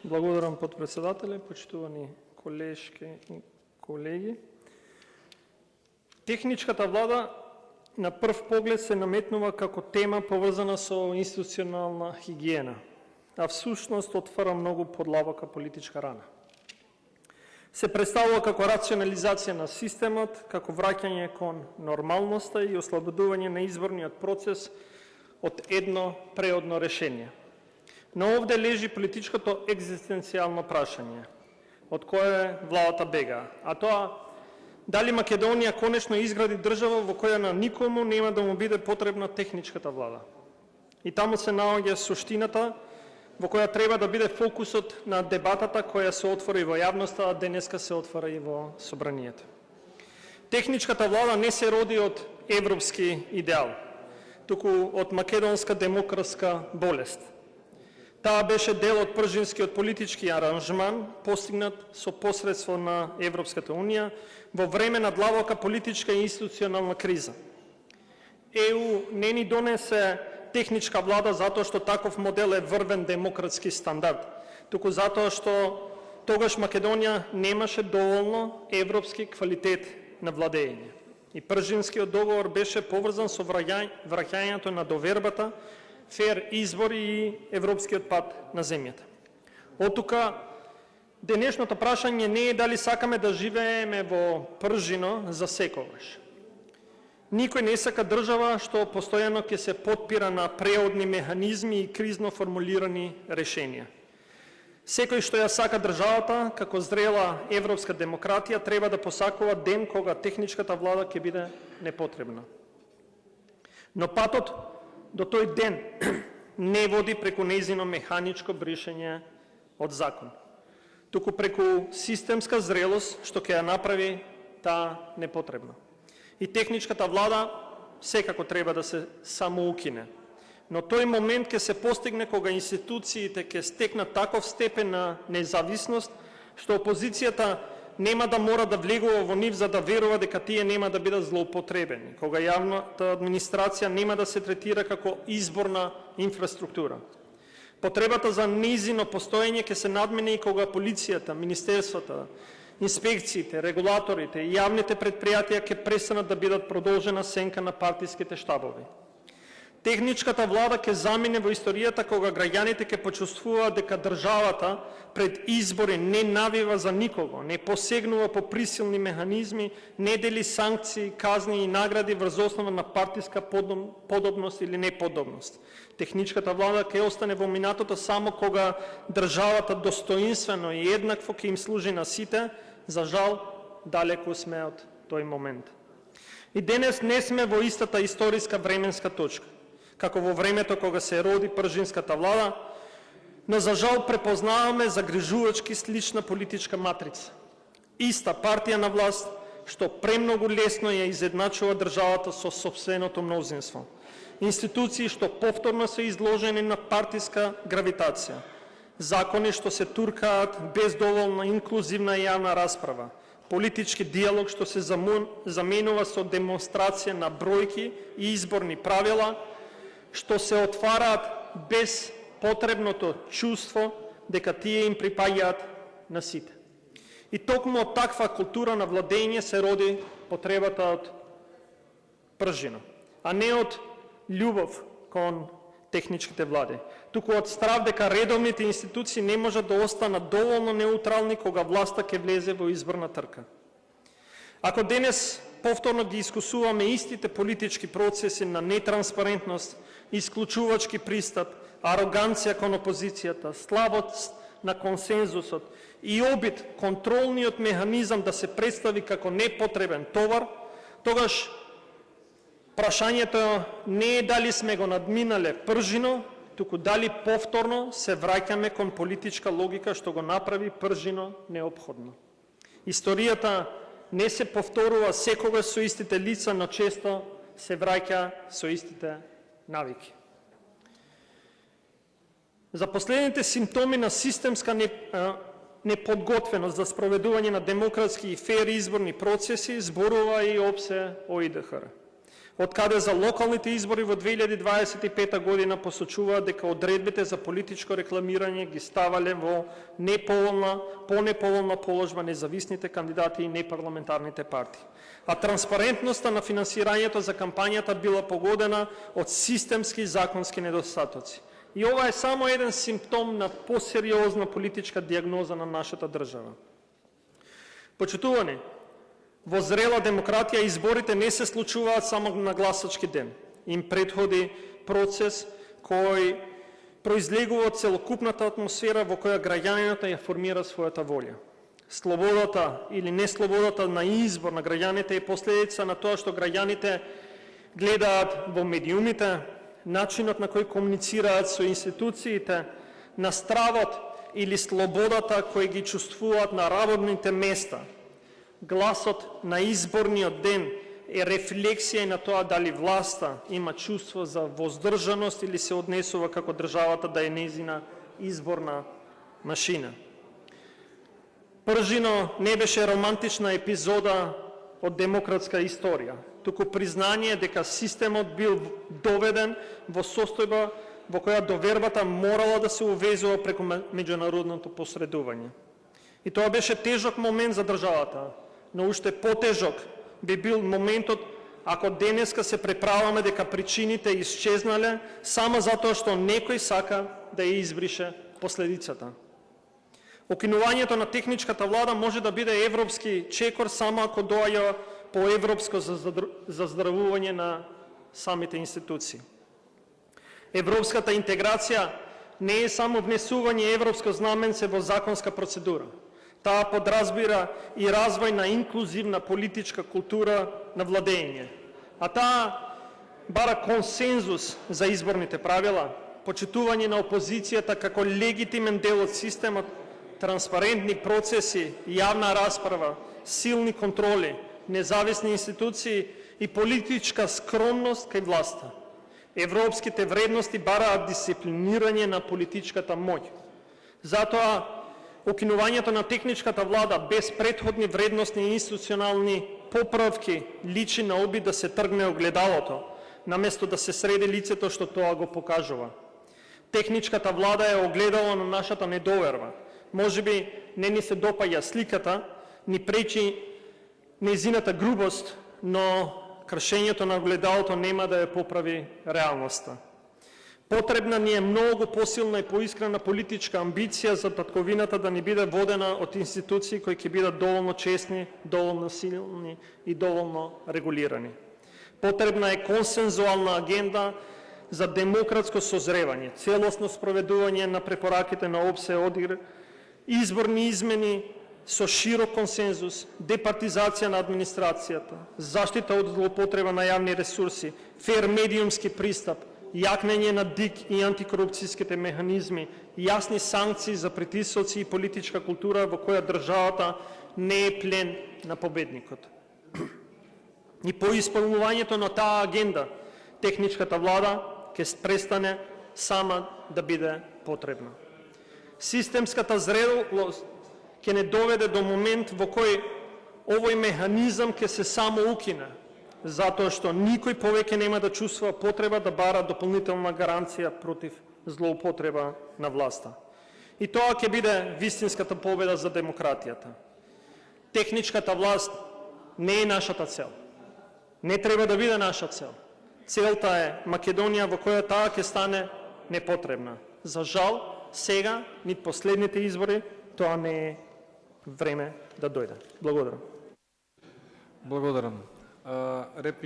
Благодарам, подпредседателе, почитувани колешки и колеги. Техничката влада на прв поглед се наметнува како тема поврзана со институционална хигиена, а всушност отвара многу подлабока политичка рана. Се представува како рационализација на системот, како враќање кон нормалноста и ослободување на изборниот процес од едно преодно решение. Но овде лежи политичкото екзистенцијално прашање, од кое владата бега, а тоа дали Македонија конечно изгради држава во која на никому нема да му биде потребна техничката влада. И таму се наоѓа суштината во која треба да биде фокусот на дебатата која се отвори во јавноста, а денеска се отвора и во собранието. Техничката влада не се роди од европски идеал, туку од македонска демократска болест. Таа беше дел од пржинскиот политички аранжман, постигнат со посредство на Европската Унија во време на длабока политичка и институционална криза. ЕУ не ни донесе техничка влада затоа што таков модел е врвен демократски стандард, туку затоа што тогаш Македонија немаше доволно европски квалитет на владење. И пржинскиот договор беше поврзан со враќањето на довербата, фер избори и европскиот пат на земјата. Оттука, денешното прашање не е дали сакаме да живееме во пржино за секогаш. Никој не сака држава што постојано ќе се потпира на преодни механизми и кризно формулирани решенија. Секој што ја сака државата, како зрела европска демократија, треба да посакува ден кога техничката влада ќе биде непотребна. Но патот до тој ден не води преку нејзино механичко бришење од закон, туку преку системска зрелост што ќе ја направи таа непотребна. И техничката влада секако треба да се самоукине. Но тој момент ќе се постигне кога институциите ќе стекнат таков степен на независност, што опозицијата нема да мора да влегува во нив за да верува дека тие нема да бидат злоупотребени, кога јавната администрација нема да се третира како изборна инфраструктура. Потребата за нејзино постоење ќе се надмине и кога полицијата, министерствата, инспекциите, регулаторите и јавните предпријатија ќе престанат да бидат продолжена сенка на партиските штабови. Техничката влада ќе замине во историјата кога граѓаните ќе почувствуваат дека државата пред избори не навива за никого, не посегнува по присилни механизми, не дели санкции, казни и награди врз основа на партиска подобност или неподобност. Техничката влада ќе остане во минатото само кога државата достоинствено и еднакво ќе им служи на сите, за жал далеку сме од тој момент. И денес не сме во истата историска временска точка, како во времето кога се роди пржинската влада, но за жал препознаваме загрижувачки слична политичка матрица. Иста партија на власт, што премногу лесно ја изедначува државата со сопственото мнозинство. Институции што повторно се изложени на партиска гравитација. Закони што се туркаат без доволно инклузивна јавна расправа. Политички диалог што се заменува со демонстрација на бројки и изборни правила, што се отвараат без потребното чувство дека тие им припаѓаат на сите. И токму од таква култура на владење се роди потребата од пржино, а не од љубов кон техничките влади, туку од страв дека редовните институции не можат да останат доволно неутрални кога власта ќе влезе во изборна трка. Ако денес повторно ги искусуваме истите политички процеси на нетранспарентност, исклучувачки пристап, ароганција кон опозицијата, слабост на консензусот и обид контролниот механизам да се представи како непотребен товар, тогаш прашањето не е дали сме го надминале пржино, туку дали повторно се враќаме кон политичка логика што го направи пржино неопходно. Историјата не се повторува секогаш со истите лица, но често се враќа со истите навики. За последните симптоми на системска неподготвеност за спроведување на демократски и фер изборни процеси зборува и ОПСЕ ОИДХР. од каде за локалните избори во 2025 година посочуваат дека одредбите за политичко рекламирање ги ставале во по-неповолна положба независните кандидати и непарламентарните партии. А транспарентноста на финансирањето за кампањата била погодена од системски и законски недостатоци. И ова е само еден симптом на посериозна политичка диагноза на нашата држава. Почитувани, во зрела демократија изборите не се случуваат само на гласачки ден. Им претходи процес кој произлегува од целокупната атмосфера во која граѓанинот ја формира својата волја. Слободата или неслободата на избор на граѓаните е последица на тоа што граѓаните гледаат во медиумите, начинот на кој комуницираат со институциите, на стравот или слободата кој ги чувствуваат на работните места. Гласот на изборниот ден е рефлексија на тоа дали власта има чувство за воздржаност или се однесува како државата да е нејзина изборна машина. Пржино не беше романтична епизода од демократска историја, туку признание дека системот бил доведен во состојба во која довербата морала да се увезува преку меѓународното посредување. И тоа беше тежок момент за државата, но уште потежок би бил моментот ако денеска се преправаме дека причините исчезнале само затоа што некој сака да ја избрише последицата. Укинувањето на техничката влада може да биде европски чекор само ако доаѓа по европско заздравување на самите институции. Европската интеграција не е само внесување европско знаменце во законска процедура. Таа подразбира и развој на инклузивна политичка култура на владење. А таа бара консензус за изборните правила, почитување на опозицијата како легитимен дел од системот, транспарентни процеси, јавна расправа, силни контроли, независни институции и политичка скромност кај власта. Европските вредности бараат дисциплинирање на политичката моќ. Затоа, укинувањето на техничката влада без претходни вредностни и институционални поправки личи на обид да се тргне огледалото, наместо да се среди лицето што тоа го покажува. Техничката влада е огледало на нашата недоверба. Може би не ни се допаѓа сликата, ни пречи нејзината грубост, но кршењето на огледалото нема да ја поправи реалноста. Потребна ни е многу посилна и поискрена политичка амбиција за татковината да ни биде водена од институции кои ќе бидат доволно честни, доволно силни и доволно регулирани. Потребна е консензуална агенда за демократско созревање, целосно спроведување на препораките на ОПСЕ, ОДИР, изборни измени со широк консензус, департизација на администрацијата, заштита од злоупотреба на јавни ресурси, фер медиумски пристап, јакнење на ДИК и антикорупцијските механизми, јасни санкции за притисоци и политичка култура во која државата не е плен на победникот. И по исполнувањето на таа агенда, техничката влада ќе престане сама да биде потребна. Системската зрелост ќе не доведе до момент во кој овој механизам ќе се само укине, затоа што никој повеќе нема да чувствува потреба да бара дополнителна гаранција против злоупотреба на власта. И тоа ќе биде вистинската победа за демократијата. Техничката власт не е нашата цел. Не треба да биде наша цел. Целта е Македонија во која таа ќе стане непотребна. За жал, сега, нит последните избори, тоа не е време да дојде. Благодарам. Благодарам. Реплика.